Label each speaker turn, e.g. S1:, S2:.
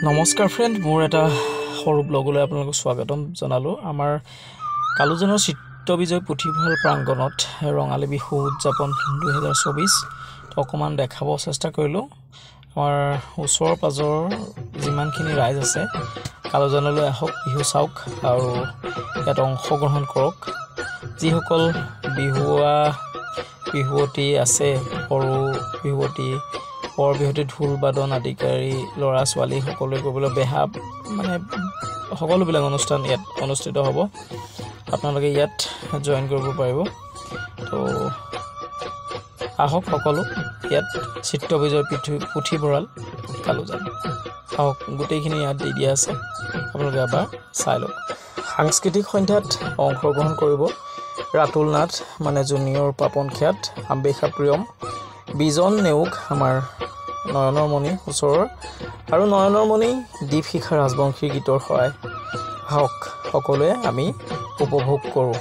S1: নমস্কাৰ ফ্ৰেণ্ড, মোৰ এটা সৰু ব্লগলৈ আপোনালোকক স্বাগতম জনালোঁ। আমাৰ কালুজনৰ চিত্ৰ বিজয় পুথিভঁৰাল প্ৰাংগণত ৰঙালী বিহু উদযাপন 2024 অকণমান দেখাব চেষ্টা কৰিলোঁ। আমাৰ ওচৰ পাজৰ যিমানখিনি ৰাইজ আছে কালুজনলৈ আহক, বিহু চাওক আৰু ইয়াত অংশগ্ৰহণ কৰক। যিসকল বিহুৱতী আছে, সৰু বিহুৱতী, বৰ বিহুৱতী, ঢোল বাদন আদিকাৰী ল'ৰা ছোৱালী সকলোৱে কৰিবলৈ বেহা সকলোবিলাক অনুষ্ঠান ইয়াত অনুষ্ঠিত হ'ব। আপোনালোকে ইয়াত জইন কৰিব পাৰিব। তো আহক সকলো, ইয়াত চিত্ৰ বিজয় পুথিভঁৰাল কালুজান। আহক, গোটেইখিনি ইয়াত দি দিয়া আছে, আপোনালোকে এবাৰ চাই লওক। সাংস্কৃতিক সন্ধ্যাত অংশগ্ৰহণ কৰিব ৰাতুল নাথ, মানে জুনিয়ৰ পাপন খ্যাত, আম্বেশা প্ৰিয়ম, বিজন নেওগ, আমাৰ নয়নৰ মণি ওচৰৰ, আৰু নয়নৰ মণি দীপশিখা ৰাজবংশীৰ গীতৰ সহায়। আহক সকলোৱে আমি উপভোগ কৰোঁ।